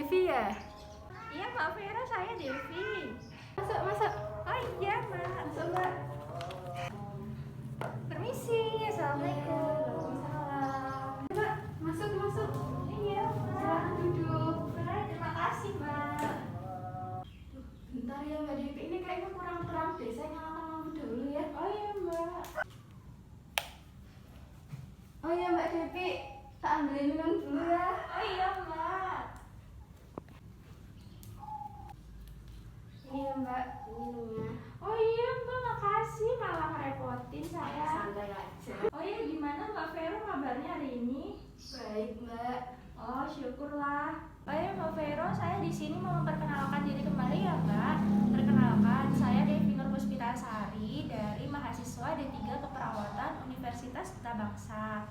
Devi ya? Iya Mbak Vera, saya Devi. Masuk, masuk. Oh iya Mbak. Masuk, Mbak. Permisi, Assalamualaikum. Waalaikumsalam. Mbak, masuk, masuk. Iya Mbak. Silahkan duduk. Baik, terima kasih Mbak. Bentar ya Mbak Devi, ini kayaknya kurang terang deh. Saya nyalakan lampu dulu ya. Oh iya Mbak. Oh iya Mbak Devi, tak ambilin minum dulu ya. Oh iya Mbak. Ini ya Mbak, minumnya. Oh iya Mbak, makasih malah ngerepotin saya. Santai aja. Oh iya, gimana Mbak Vera kabarnya hari ini? Baik Mbak. Oh syukurlah. Oh iya Mbak Vero, saya di sini mau memperkenalkan diri kembali ya Mbak. Perkenalkan, saya Devi Nur Puspitasari dari mahasiswa D3 Keperawatan Universitas Tabangsa.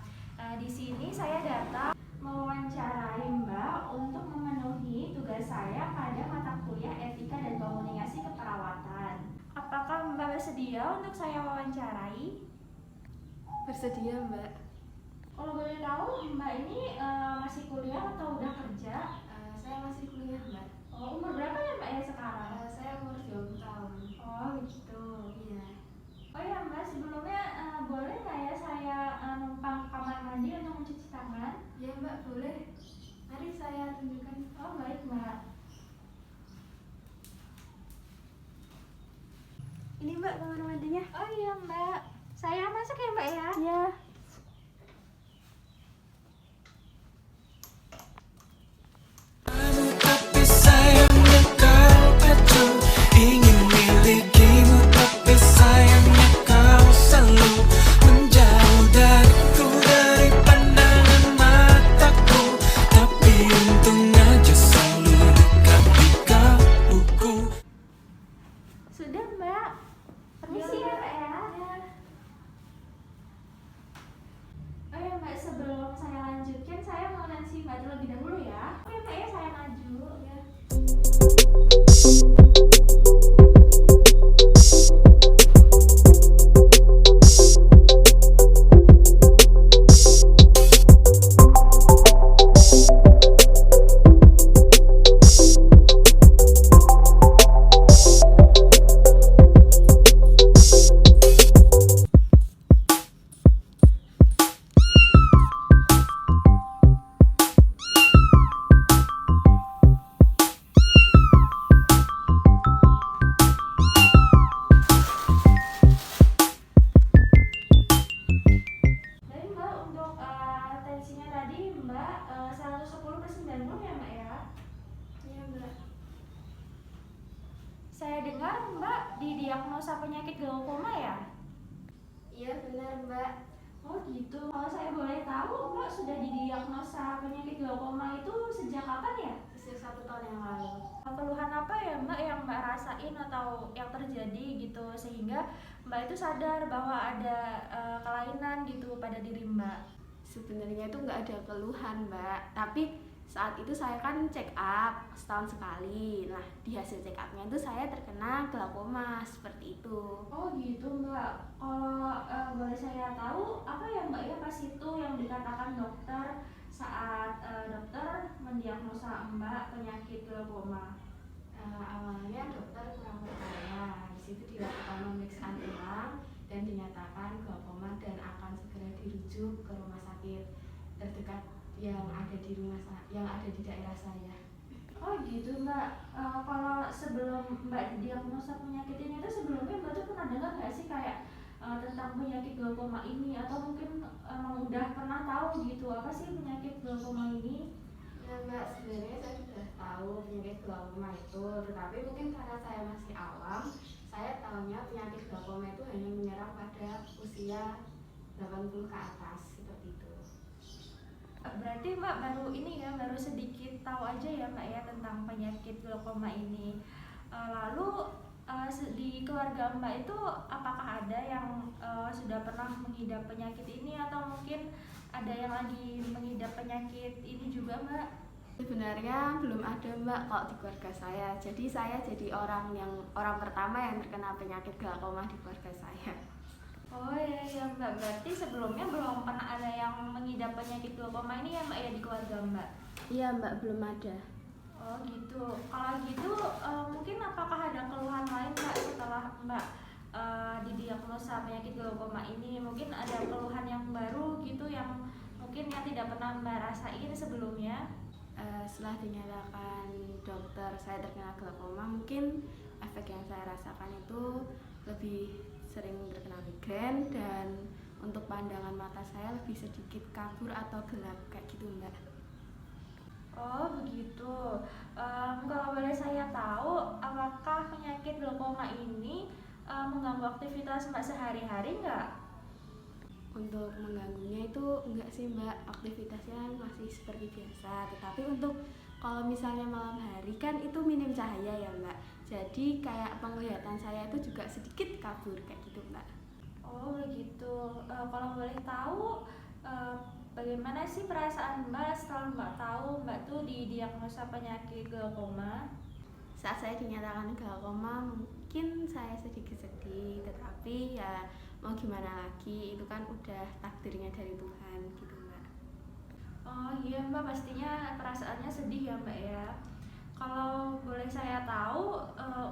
Di sini saya datang mewawancarai Mbak untuk memenuhi tugas saya pada mata kuliah Etika dan Komunikasi Keperawatan. Apakah Mbak bersedia untuk saya wawancarai? Bersedia Mbak. Kalau boleh tahu, Mbak ini masih kuliah atau udah kerja? Saya masih kuliah Mbak. Oh, umur berapa ya Mbak ya sekarang? Saya umur 20 tahun. Oh gitu. Iya. Oh ya Mbak, sebelumnya boleh nggak ya saya numpang ke kamar mandi untuk mencuci tangan? Ya Mbak, boleh. Mari saya tunjukkan. Oh baik Mbak. Ini Mbak kamar mandinya. Oh iya Mbak, saya masuk ya Mbak ya? Iya. Tapi sayangnya kau acuh ingin milikimu, tapi sayangnya kau selalu menjauh dariku, dari pandangan mataku. Tapi untung aja selalu dekat di kalbuku. Sudah Mbak. Permisi ya Mbak ya. Oh ya Mbak, sebelum saya lanjutkan, saya mau nansi Mbak terlebih dahulu ya. Oke Mbak ya, saya maju ya. Jadi Mbak, untuk tensinya tadi Mbak 110/90 ya Mbak ya. Iya Mbak. Saya dengar Mbak didiagnosa penyakit glaukoma ya? Iya benar Mbak. Oh gitu. Kalau saya boleh tahu Mbak sudah didiagnosa penyakit glaukoma itu sejak kapan ya? Sejak 1 tahun yang lalu. Keluhan apa ya Mbak yang Mbak rasain atau yang terjadi gitu sehingga Mbak itu sadar bahwa ada kelainan gitu pada diri Mbak? Sebenarnya itu nggak ada keluhan Mbak, tapi saat itu saya kan check up setahun sekali. Nah di hasil check upnya itu saya terkena glaukoma seperti itu. Oh gitu Mbak. Kalau boleh saya tahu apa ya Mbak ya pas itu yang dikatakan dokter saat dokter mendiagnosa Mbak penyakit glaukoma? Awalnya dokter kurang percaya. Di situ dilakukan pemeriksaan ulang dan dinyatakan glaukoma dan akan segera dirujuk ke rumah sakit terdekat yang ada di daerah saya. Oh gitu Mbak. Kalau sebelum Mbak didiagnosa penyakit ini itu sebelumnya Mbak tuh pernah dengar nggak sih kayak tentang penyakit glaukoma ini atau mungkin emang udah pernah tahu gitu apa sih penyakit glaukoma ini? Ya Mbak, sebenarnya saya sudah tahu penyakit glaukoma itu, tetapi mungkin karena saya masih awam, saya tahunya penyakit glaukoma itu hanya menyerang pada usia 80 ke atas seperti itu. Berarti Mbak baru ini ya, baru sedikit tahu aja ya Mbak ya tentang penyakit glaukoma ini. Lalu di keluarga Mbak itu apakah ada yang sudah pernah mengidap penyakit ini atau mungkin ada yang lagi mengidap penyakit ini juga Mbak? Sebenarnya belum ada Mbak kok di keluarga saya. Jadi saya jadi orang pertama yang terkena penyakit glaukoma di keluarga saya. Oh iya ya Mbak, berarti sebelumnya belum pernah ada yang mengidap penyakit glaukoma ini ya Mbak ya di keluarga Mbak? Iya Mbak, belum ada. Oh gitu. Kalau gitu mungkin apakah ada keluhan lain Mbak setelah Mbak didiagnosa penyakit glaukoma ini? Mungkin ada keluhan yang baru gitu yang mungkin yang tidak pernah Mbak rasain sebelumnya? Setelah dinyatakan dokter saya terkena glaukoma, mungkin efek yang saya rasakan itu lebih sering terkena migrain, dan untuk pandangan mata saya lebih sedikit kabur atau gelap kayak gitu Mbak. Oh begitu. Kalau boleh saya tahu, apakah penyakit glaukoma ini mengganggu aktivitas Mbak sehari-hari nggak? Untuk mengganggunya itu enggak sih Mbak, aktivitasnya masih seperti biasa. Tetapi untuk kalau misalnya malam hari kan itu minim cahaya ya Mbak, jadi kayak penglihatan saya itu juga sedikit kabur kayak gitu Mbak. Oh begitu. Kalau boleh tahu, bagaimana sih perasaan Mbak setelah Mbak tahu Mbak tuh didiagnosa penyakit glaukoma? Saat saya dinyatakan glaukoma mungkin saya sedikit sedih, tetapi ya mau gimana lagi, itu kan udah takdirnya dari Tuhan gitu Mbak. Oh iya Mbak, pastinya perasaannya sedih ya Mbak ya. Kalau boleh saya tahu,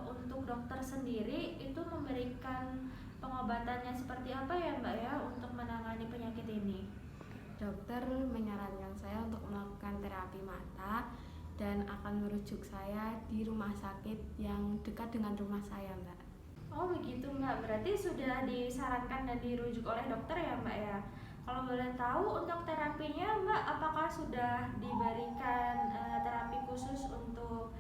untuk dokter sendiri itu memberikan pengobatannya seperti apa ya Mbak ya untuk menangani penyakit ini? Dokter menyarankan saya untuk melakukan terapi mata dan akan merujuk saya di rumah sakit yang dekat dengan rumah saya Mbak. Oh begitu Mbak, berarti sudah disarankan dan dirujuk oleh dokter ya Mbak ya. Kalau boleh tahu untuk terapinya Mbak, apakah sudah diberikan terapi khusus untuk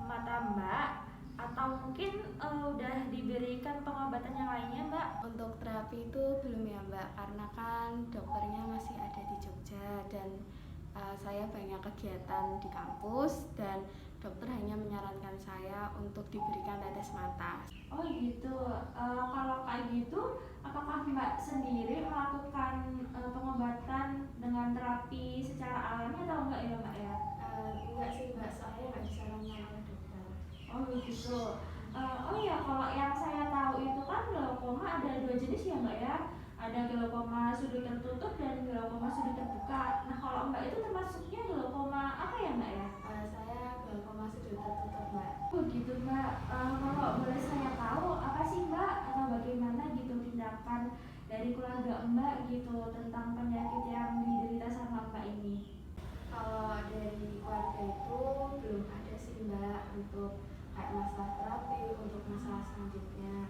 mata Mbak, atau mungkin udah diberikan pengobatan yang lainnya Mbak? Untuk terapi itu belum ya Mbak, karena kan dokternya masih ada di Jogja dan saya banyak kegiatan di kampus dan dokter hanya menyarankan saya untuk diberikan tetes mata. Oh gitu. Kalau kayak gitu, apakah Mbak sendiri melakukan pengobatan dengan terapi secara alami atau enggak ya Mbak ya? Enggak sih Mbak, soalnya nggak disarankan oleh dokter. Oh begitu. Oh ya, kalau yang saya tahu itu kan glaukoma ada dua jenis ya Mbak ya. Ada glaukoma sudut tertutup dan glaukoma sudut terbuka. Nah kalau Mbak itu termasuknya glaukoma apa ya Mbak ya? Saya glaukoma sudut tertutup Mbak. Begitu Mbak. Kalau boleh saya tahu apa sih Mbak atau bagaimana gitu tindakan dari keluarga Mbak gitu tentang penyakit yang diderita sama Mbak ini? Kalau dari keluarga itu belum ada sih Mbak untuk kayak masalah terapi untuk masalah selanjutnya.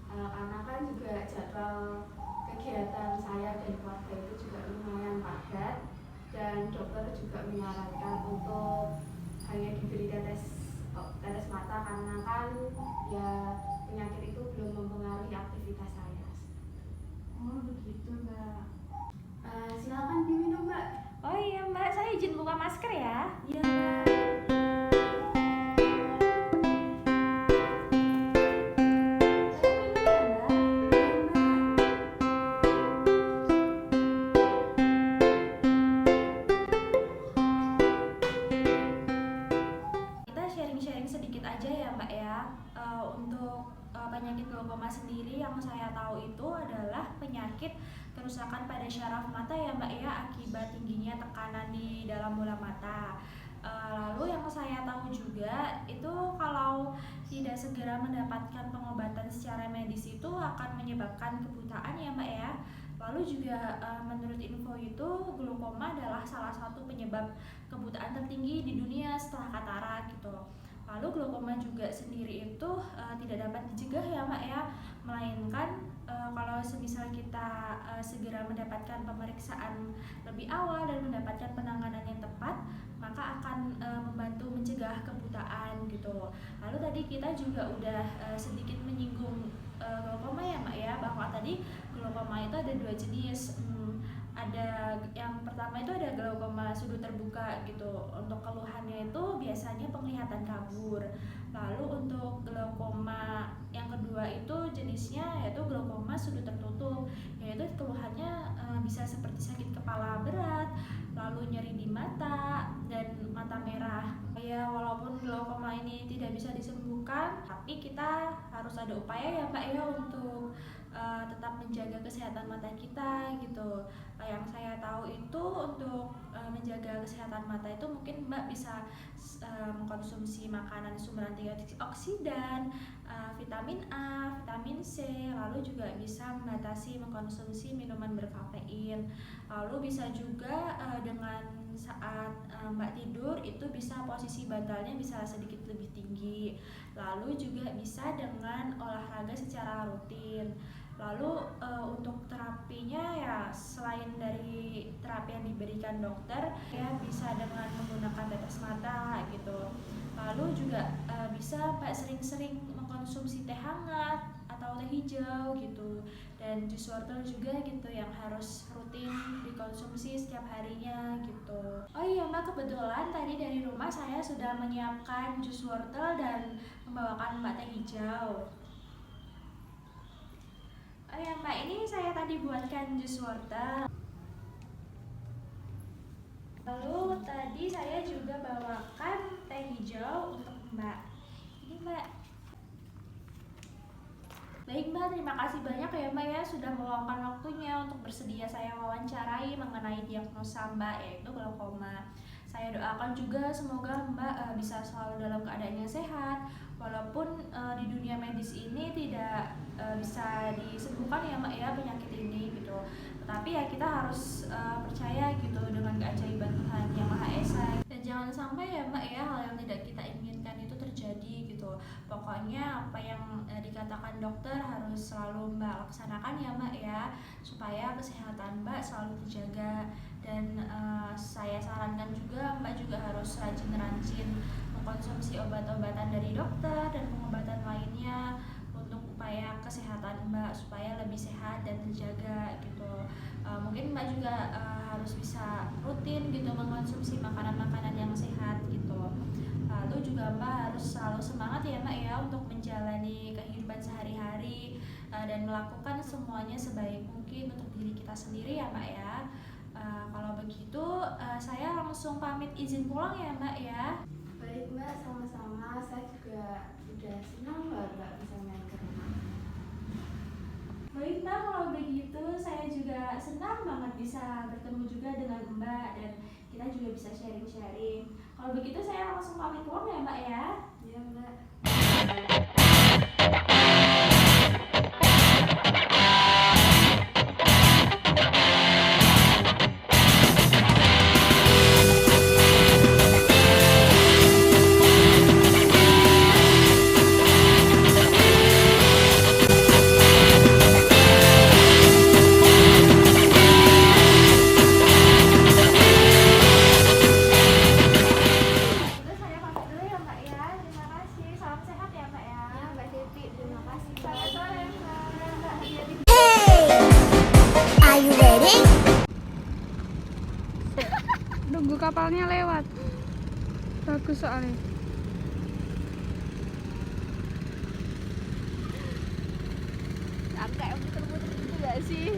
Karena kan juga jadwal kegiatan saya dan keluarga itu juga lumayan padat, dan dokter juga menyarankan untuk hanya diberi tetes mata karena kan ya penyakit itu belum mempengaruhi aktivitas saya. Oh begitu Mbak. Silakan diminum Mbak. Oh iya Mbak, saya izin buka masker ya. Iya Mbak. Sharing sedikit aja ya Mbak ya. Untuk penyakit glaukoma sendiri yang saya tahu itu adalah penyakit kerusakan pada syaraf mata ya Mbak ya, akibat tingginya tekanan di dalam bola mata. Lalu yang saya tahu juga itu kalau tidak segera mendapatkan pengobatan secara medis itu akan menyebabkan kebutaan ya Mbak ya. Lalu juga menurut info itu glaukoma adalah salah satu penyebab kebutaan tertinggi di dunia setelah katarak gitu. Lalu glaukoma juga sendiri itu tidak dapat dicegah ya Mbak ya, melainkan kalau semisal kita segera mendapatkan pemeriksaan lebih awal dan mendapatkan penanganan yang tepat, maka akan membantu mencegah kebutaan gitu. Lalu tadi kita juga udah sedikit menyinggung glaukoma ya Mbak ya, bahwa tadi glaukoma itu ada dua jenis. Ada yang pertama itu ada glaukoma sudut terbuka gitu. Untuk keluhannya itu biasanya penglihatan kabur. Lalu untuk glaukoma yang kedua itu jenisnya yaitu glaukoma sudut tertutup, yaitu keluhannya bisa seperti sakit kepala berat, lalu nyeri di mata dan mata merah. Ya walaupun glaukoma ini tidak bisa disembuhkan, tapi kita harus ada upaya ya Mbak ya untuk tetap menjaga kesehatan mata kita gitu. Yang saya tahu itu untuk menjaga kesehatan mata itu mungkin Mbak bisa mengkonsumsi makanan sumber antioksidan, vitamin A, vitamin C, lalu juga bisa membatasi mengkonsumsi minuman berkafein. Lalu bisa juga dengan saat Mbak tidur itu bisa posisi bantalnya bisa sedikit lebih tinggi. Lalu juga bisa dengan olahraga secara rutin. Lalu untuk terapinya ya selain dari terapi yang diberikan dokter ya bisa dengan menggunakan tetes mata gitu. Lalu juga bisa Mbak sering-sering mengkonsumsi teh hangat atau teh hijau gitu, dan jus wortel juga gitu yang harus rutin dikonsumsi setiap harinya gitu. Oh iya Mbak, kebetulan tadi dari rumah saya sudah menyiapkan jus wortel dan membawakan Mbak teh hijau. Oh ya Mbak, ini saya tadi buatkan jus wortel. Lalu tadi saya juga bawakan teh hijau untuk Mbak. Ini Mbak. Baik Mbak, terima kasih banyak ya Mbak ya sudah meluangkan waktunya untuk bersedia saya wawancarai mengenai diagnosa Mbak yaitu glaukoma. Saya doakan juga semoga Mbak bisa selalu dalam keadaan yang sehat. Walaupun di dunia medis ini tidak bisa disembuhkan ya Mbak ya penyakit ini gitu. Tetapi ya kita harus percaya gitu dengan keajaiban Tuhan Yang Maha Esa. Dan jangan sampai ya Mbak ya hal yang tidak kita inginkan itu terjadi gitu. Pokoknya apa yang dikatakan dokter harus selalu Mbak laksanakan ya Mbak ya, supaya kesehatan Mbak selalu terjaga. Dan saya sarankan juga Mbak juga harus rajin-rajin mengkonsumsi obat-obatan dari dokter dan pengobatan lainnya untuk upaya kesehatan Mbak supaya lebih sehat dan terjaga gitu. Mungkin Mbak juga harus bisa rutin gitu mengkonsumsi makanan-makanan yang sehat gitu. Lalu juga Mbak harus selalu semangat ya Mbak ya untuk menjalani kehidupan sehari-hari dan melakukan semuanya sebaik mungkin untuk diri kita sendiri ya Mbak ya. Kalau begitu saya langsung pamit izin pulang ya Mbak ya. Baik Mbak, sama-sama. Saya juga udah senang banget Mbak bisa main ke rumah. Baik Mbak, kalau begitu saya juga senang banget bisa bertemu juga dengan Mbak dan kita juga bisa sharing-sharing. Kalau begitu saya langsung pamit pulang ya Mbak ya. Iya Mbak. Itu saya pamit dulu ya Mbak ya. Terima kasih. Salam sehat ya Mbak ya. Ya Mbak Devi, terima kasih Mbak. Selamat sore Mbak. Hati-hati. Are you ready? Nunggu kapalnya lewat. Bagus soalnya. Angka yang muter-muter itu gak sih?